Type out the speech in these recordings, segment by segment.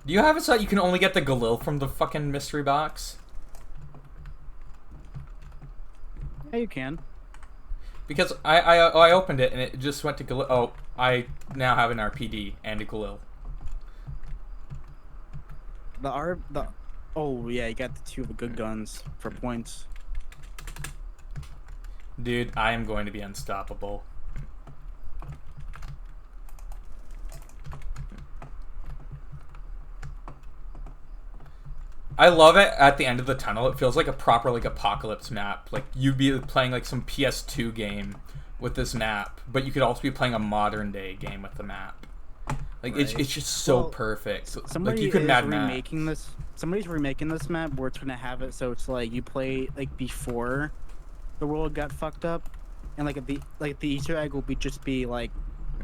Do you have it so that you can only get the Galil from the fucking mystery box? Yeah, you can. Because I opened it and it just went to Galil. Oh, I now have an RPD and a Galil. Oh yeah, you got the two of the good guns for points. Dude, I am going to be unstoppable. I love it at the end of the tunnel. It feels like a proper like apocalypse map. Like you'd be playing like some PS2 game with this map, but you could also be playing a modern day game with the map. Like Right. it's just so Well, perfect. Like somebody you could is Mad remaking Max. this. Somebody's remaking this map where it's gonna have it so it's like you play like before the world got fucked up, and like the Easter egg will be like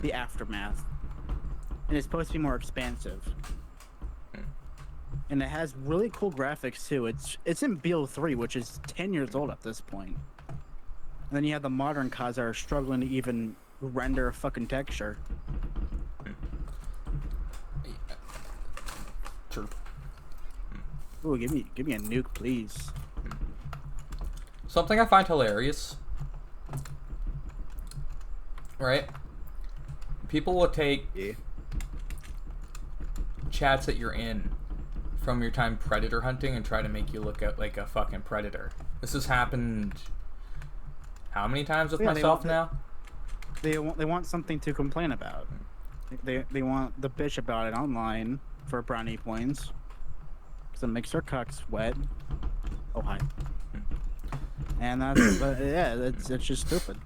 the aftermath, and it's supposed to be more expansive. And it has really cool graphics too. It's in BO3, which is 10 years old at this point. And then you have the modern CODs that are struggling to even render a fucking texture. True. Ooh, give me a nuke, please. Something I find hilarious, right? People will take chats that you're in from your time predator hunting and try to make you look at like a fucking predator. This has happened how many times with myself now? They want something to complain about. They want the bitch about it online for brownie points. So it makes their cuck sweat. Oh hi. And that's but yeah, it's just stupid.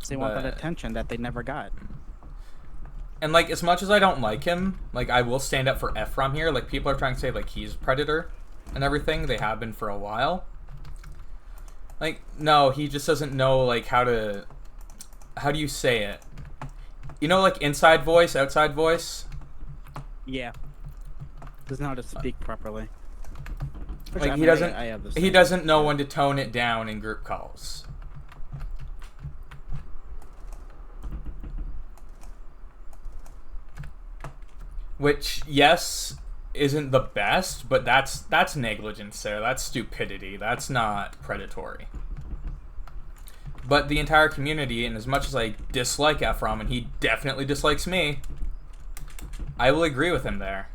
They want that attention that they never got. And like as much as I don't like him, like I will stand up for Ephraim here. Like people are trying to say like he's predator and everything. They have been for a while. Like no, he just doesn't know like how do you say it? You know, like inside voice, outside voice. Yeah. Doesn't know how to speak properly. Which, Like I he mean, doesn't I have the he same. doesn't know when to tone it down in group calls. Which yes isn't the best, but that's negligence there. That's stupidity. That's not predatory. But the entire community, and as much as I dislike Ephraim, and he definitely dislikes me, I will agree with him there.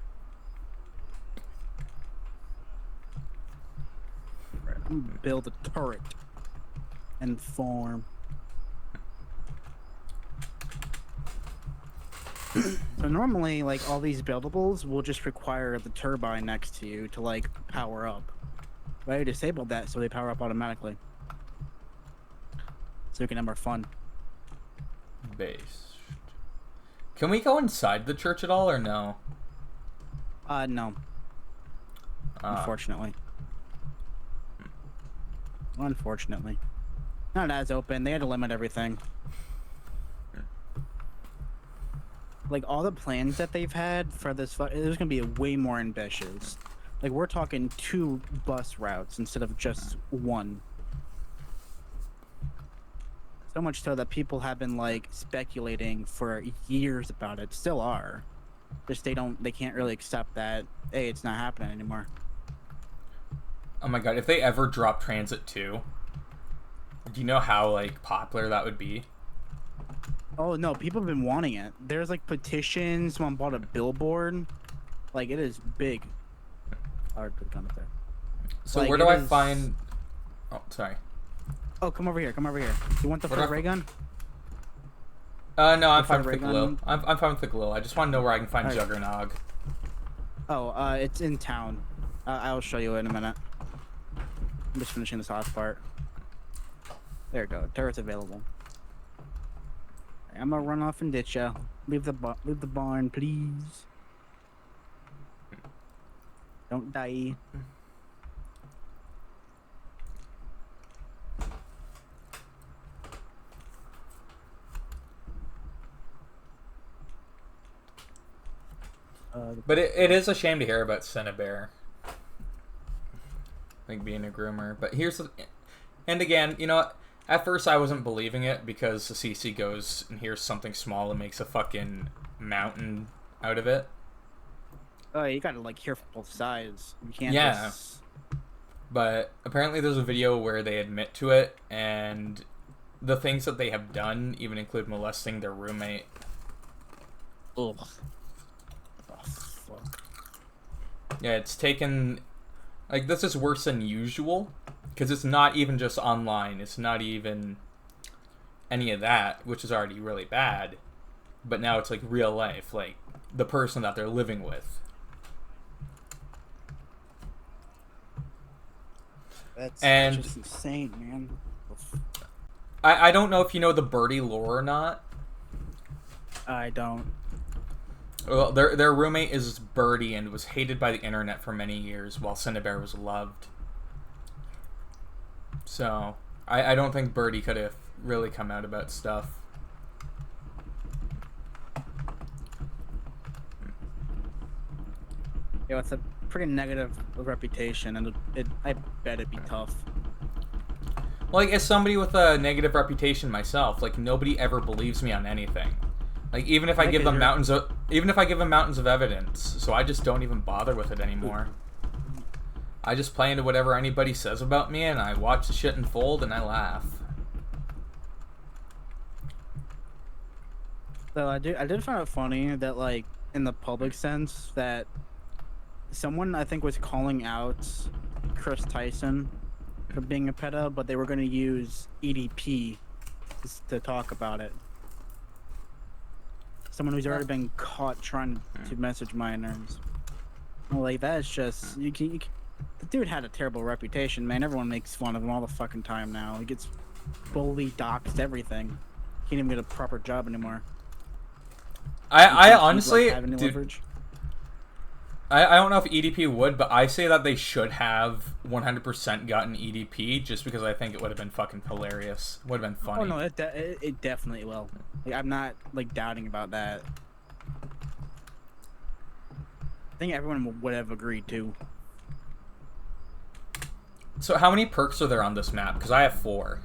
Build a turret and farm. So normally, like all these buildables will just require the turbine next to you to like power up. But I disabled that so they power up automatically. So you can have more fun. Based. Can we go inside the church at all, or no? No. Unfortunately. Unfortunately. Not as open. They had to limit everything. Like, all the plans that they've had for this, there's gonna be way more ambitious. Like, we're talking 2 bus routes instead of just 1. So much so that people have been, like, speculating for years about it. Still are. Just they can't really accept that, hey, it's not happening anymore. Oh my god, if they ever drop Transit 2, do you know how, like, popular that would be? Oh no, people have been wanting it. There's like petitions. Someone bought a billboard. Like it is big. Alright, put it up there. So like, where do I find... Oh, sorry. Oh, come over here. Come over here. You want the full ray gun? No, I'm fine with the Galil. I'm fine with the Galil. I just want to know where I can find Juggernog. Oh, it's in town. I'll show you in a minute. I'm just finishing this hot part. There you go. Turret's available. I'm gonna run off and ditch ya. Leave the barn, please. Don't die. But it is a shame to hear about Cinnabear. Like being a groomer. But here's the... And again, you know what? At first, I wasn't believing it because the CC goes and hears something small and makes a fucking mountain out of it. Oh, you gotta like hear from both sides. You can't Yeah. just. But apparently there's a video where they admit to it, and the things that they have done even include molesting their roommate. Ugh. Oh, fuck. Yeah, it's taken... Like, this is worse than usual, because it's not even just online. It's not even any of that, which is already really bad. But now it's, like, real life. Like, the person that they're living with. That's And just insane, man. I don't know if you know the Birdie lore or not. I don't. Well, their roommate is Birdie and was hated by the internet for many years, while Cinnabar was loved. So, I don't think Birdie could have really come out about stuff. Yeah, it's a pretty negative reputation, and I bet it'd be tough. Like, as somebody with a negative reputation myself, like, nobody ever believes me on anything. Like, even if I give them mountains of evidence, so I just don't even bother with it anymore. I just play into whatever anybody says about me, and I watch the shit unfold, and I laugh. So I did find it funny that, like, in the public sense, that someone I think was calling out Chris Tyson for being a pedo, but they were going to use EDP to talk about it. Someone who's already been caught trying to message minors. Well, like, that's just the dude had a terrible reputation, man. Everyone makes fun of him all the fucking time now. He gets bullied, doxxed, everything. Can't even get a proper job anymore. I honestly, like, dude, I don't know if EDP would, but I say that they should have 100% gotten EDP just because I think it would have been fucking hilarious. Would have been funny. Oh no, it definitely will. Like, I'm not like doubting about that. I think everyone would have agreed to. So how many perks are there on this map? Because I have 4.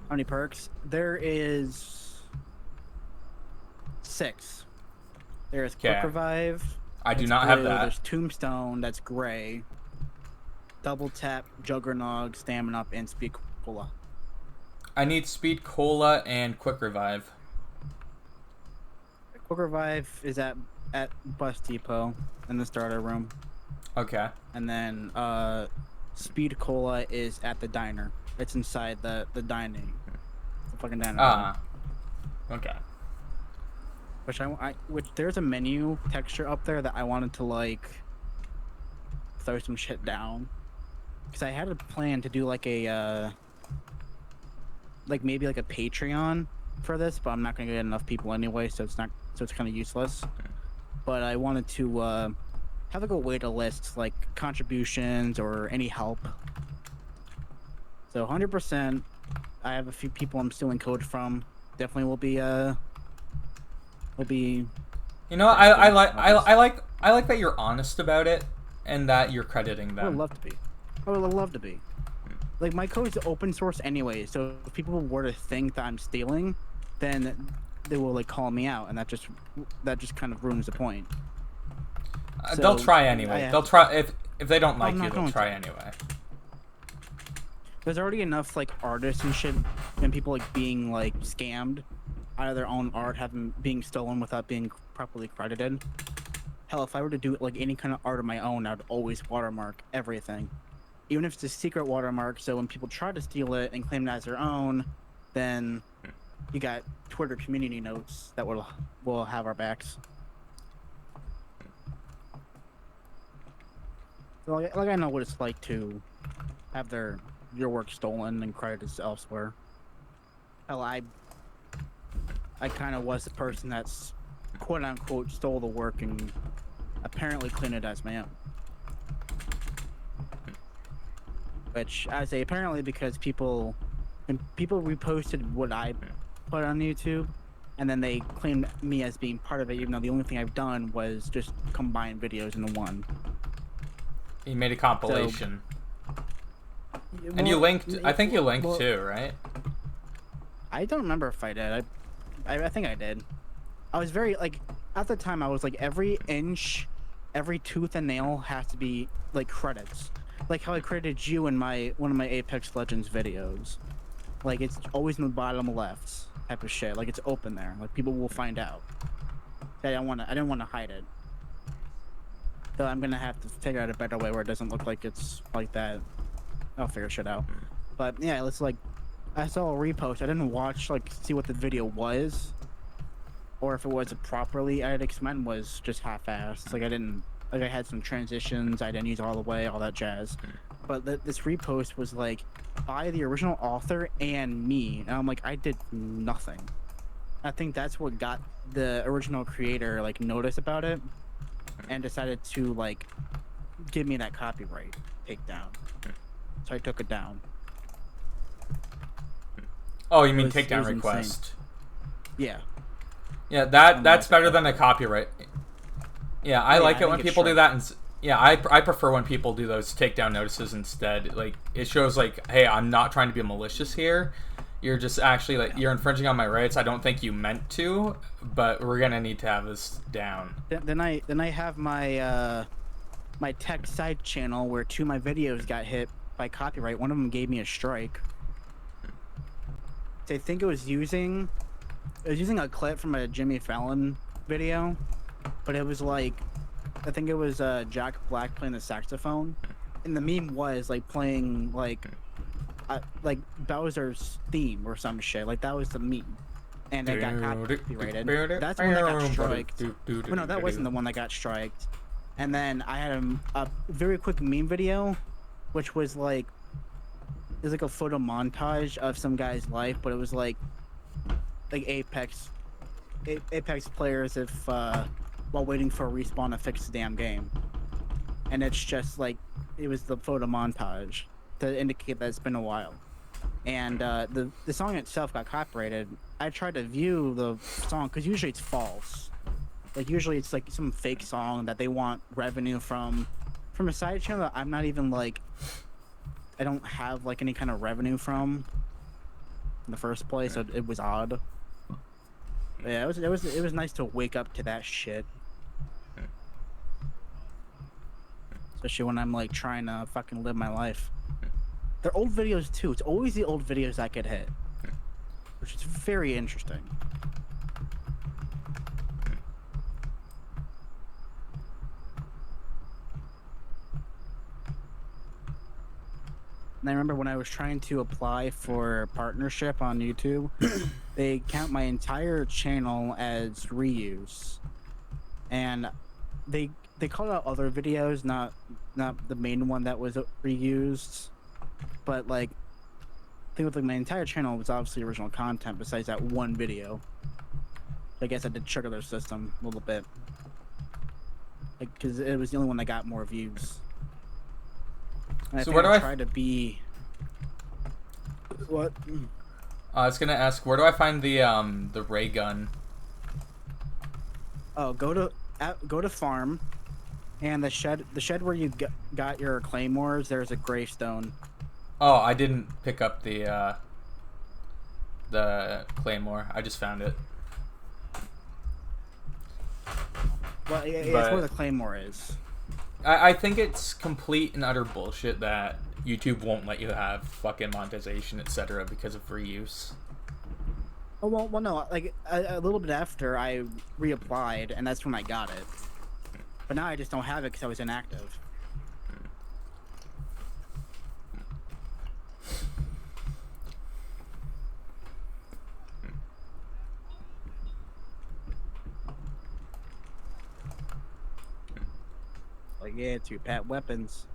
How many perks? There is 6. There is Quick Revive. I do not have that. There's Tombstone, that's gray. Double Tap, Juggernog, Stamina Up, and Speed Cola. I need Speed Cola and Quick Revive. Quick Revive is at Bus Depot in the starter room. Okay. And then Speed Cola is at the diner. It's inside the dining. The fucking diner. Ah. Okay. Which there's a menu texture up there that I wanted to like throw some shit down, because I had a plan to do like a like maybe like a Patreon for this, but I'm not gonna get enough people anyway, so it's kind of useless. But I wanted to have like a way to list like contributions or any help. So 100%. I have a few people I'm stealing code from. Definitely will be You know, I like that you're honest about it and that you're crediting them. I would love to be. I would love to be. Like, my code is open source anyway, so if people were to think that I'm stealing, then they will like call me out, and that just kind of ruins the point. They'll try anyway. They'll try if they don't like you, they'll try anyway. There's already enough like artists and shit, and people like being like scammed out of their own art, being stolen without being properly credited. Hell, if I were to do like any kind of art of my own, I'd always watermark everything, even if it's a secret watermark. So when people try to steal it and claim it as their own, then you got Twitter community notes that will have our backs. So like I know what it's like to have your work stolen and credited elsewhere. Hell, I kind of was the person that's quote unquote stole the work and apparently cleaned it as my own. Which I say apparently because people reposted what I put on YouTube, and then they claimed me as being part of it, even though the only thing I've done was just combine videos into one. You made a compilation. So, and you linked, I think you linked too, right? I don't remember if I did. I think I did. I was very like at the time I was like every inch, every tooth and nail has to be like credits. Like how I credited you in my one of my Apex Legends videos. Like it's always in the bottom left type of shit. Like it's open there. Like people will find out. I didn't want to hide it. So I'm gonna have to figure out a better way where it doesn't look like it's like that. I'll figure shit out. But yeah, it's like I saw a repost. I didn't watch like see what the video was, or if it was properly edited. 'Cause mine was just half-assed. Like I didn't like I had some transitions. I didn't use all the way, all that jazz. But this repost was like by the original author and me, and I'm like I did nothing. I think that's what got the original creator like notice about it, and decided to like give me that copyright takedown. So I took it down. Oh, you mean It takedown was request? Yeah. Yeah, that's better than a copyright. Yeah, I like it when people do that. And yeah, I prefer when people do those takedown notices instead. Like it shows like, hey, I'm not trying to be malicious here. You're just actually like you're infringing on my rights. I don't think you meant to, but we're gonna need to have this down. Then I have my my tech side channel where 2 of my videos got hit by copyright. One of them gave me a strike. I think it was using a clip from a Jimmy Fallon video, but it was like I think it was Jack Black playing the saxophone, and the meme was like playing like Bowser's theme or some shit. Like that was the meme, and it got copyrighted. That's the one that got striked. Well, no, that wasn't the one that got striked. And then I had a very quick meme video, which was like there's like a photo montage of some guy's life, but it was like Apex players if while waiting for a respawn to fix the damn game, and it's just like it was the photo montage to indicate that it's been a while, and the song itself got copyrighted. I tried to view the song because usually it's false, like usually it's like some fake song that they want revenue from a side channel that I'm not even like I don't have like any kind of revenue from in the first place, so it was odd. But yeah, it was nice to wake up to that shit. Especially when I'm like trying to fucking live my life. They're old videos too. It's always the old videos that get hit, which is very interesting. And I remember when I was trying to apply for partnership on YouTube, they count my entire channel as reuse, and they called out other videos, not the main one that was reused, but like I think with like my entire channel was obviously original content besides that one video. I guess I did trigger their system a little bit, like because it was the only one that got more views. And So where do I try to be? What? I was gonna ask, where do I find the ray gun? Oh, go to farm, and the shed where you got your claymores. There's a gravestone. Oh, I didn't pick up the claymore. I just found it. Well, it's where the claymore is. I think it's complete and utter bullshit that YouTube won't let you have fucking monetization, etc. because of reuse. Oh well, no. Like a little bit after I reapplied, and that's when I got it. But now I just don't have it because I was inactive. Like yeah, to pat weapons.